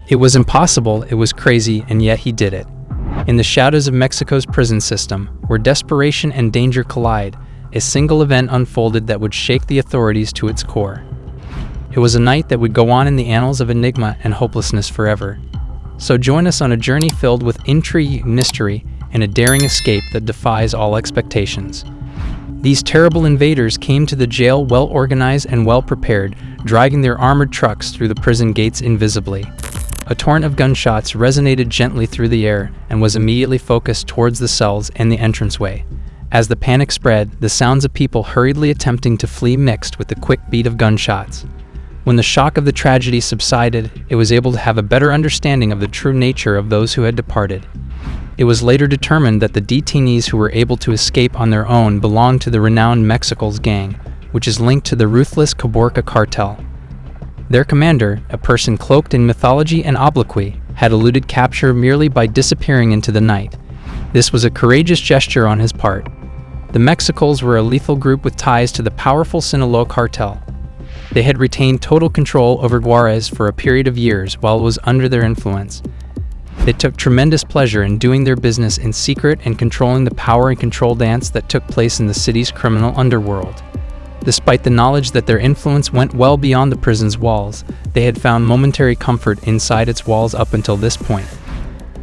It was impossible, it was crazy, and yet he did it. In the shadows of Mexico's prison system, where desperation and danger collide, a single event unfolded that would shake the authorities to its core. It was a night that would go on in the annals of enigma and hopelessness forever. So join us on a journey filled with intrigue, mystery, and a daring escape that defies all expectations. These terrible invaders came to the jail well organized and well prepared, driving their armored trucks through the prison gates invisibly. A torrent of gunshots resonated gently through the air and was immediately focused towards the cells and the entranceway. As the panic spread, the sounds of people hurriedly attempting to flee mixed with the quick beat of gunshots. When the shock of the tragedy subsided, it was able to have a better understanding of the true nature of those who had departed. It was later determined that the detainees who were able to escape on their own belonged to the renowned Mexico's gang, which is linked to the ruthless Caborca cartel. Their commander, a person cloaked in mythology and obloquy, had eluded capture merely by disappearing into the night. This was a courageous gesture on his part. The Mexicals were a lethal group with ties to the powerful Sinaloa cartel. They had retained total control over Juarez for a period of years while it was under their influence. They took tremendous pleasure in doing their business in secret and controlling the power and control dance that took place in the city's criminal underworld. Despite the knowledge that their influence went well beyond the prison's walls, they had found momentary comfort inside its walls up until this point.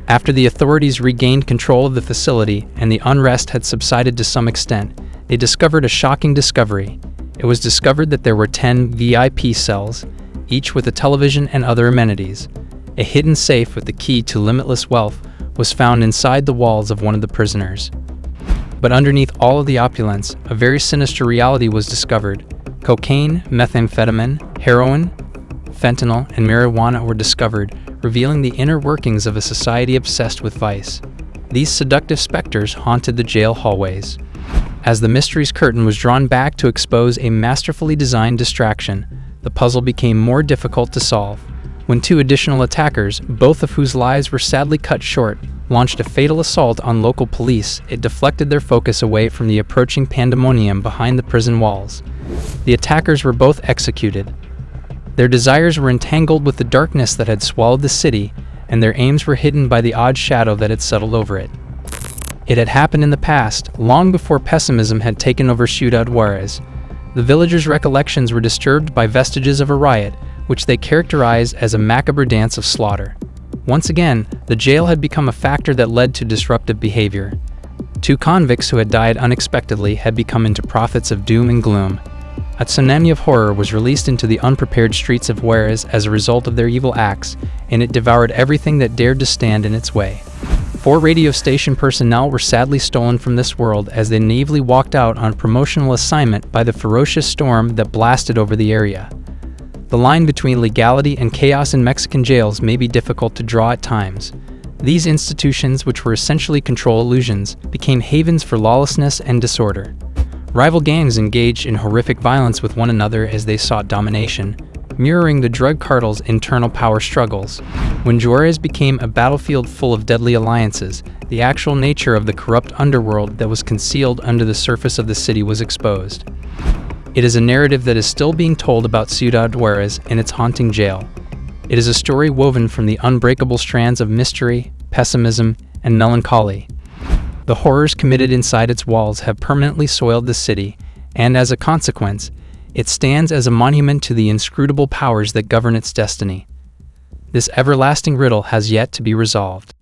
After the authorities regained control of the facility and the unrest had subsided to some extent, they discovered a shocking discovery. It was discovered that there were 10 VIP cells, each with a television and other amenities. A hidden safe with the key to limitless wealth was found inside the walls of one of the prisoners. But underneath all of the opulence, a very sinister reality was discovered. Cocaine, methamphetamine, heroin, fentanyl, and marijuana were discovered, revealing the inner workings of a society obsessed with vice. These seductive specters haunted the jail hallways. As the mystery's curtain was drawn back to expose a masterfully designed distraction, the puzzle became more difficult to solve. When two additional attackers, both of whose lives were sadly cut short, launched a fatal assault on local police, it deflected their focus away from the approaching pandemonium behind the prison walls. The attackers were both executed. Their desires were entangled with the darkness that had swallowed the city, and their aims were hidden by the odd shadow that had settled over it. It had happened in the past, long before pessimism had taken over Ciudad Juarez. The villagers' recollections were disturbed by vestiges of a riot, which they characterized as a macabre dance of slaughter. Once again, the jail had become a factor that led to disruptive behavior. Two convicts who had died unexpectedly had become into prophets of doom and gloom. A tsunami of horror was released into the unprepared streets of Juarez as a result of their evil acts, and it devoured everything that dared to stand in its way. 4 radio station personnel were sadly stolen from this world as they naively walked out on promotional assignment by the ferocious storm that blasted over the area. The line between legality and chaos in Mexican jails may be difficult to draw at times. These institutions, which were essentially control illusions, became havens for lawlessness and disorder. Rival gangs engaged in horrific violence with one another as they sought domination, mirroring the drug cartel's internal power struggles. When Juarez became a battlefield full of deadly alliances, the actual nature of the corrupt underworld that was concealed under the surface of the city was exposed. It is a narrative that is still being told about Ciudad Juarez and its haunting jail. It is a story woven from the unbreakable strands of mystery, pessimism, and melancholy. The horrors committed inside its walls have permanently soiled the city, and as a consequence, it stands as a monument to the inscrutable powers that govern its destiny. This everlasting riddle has yet to be resolved.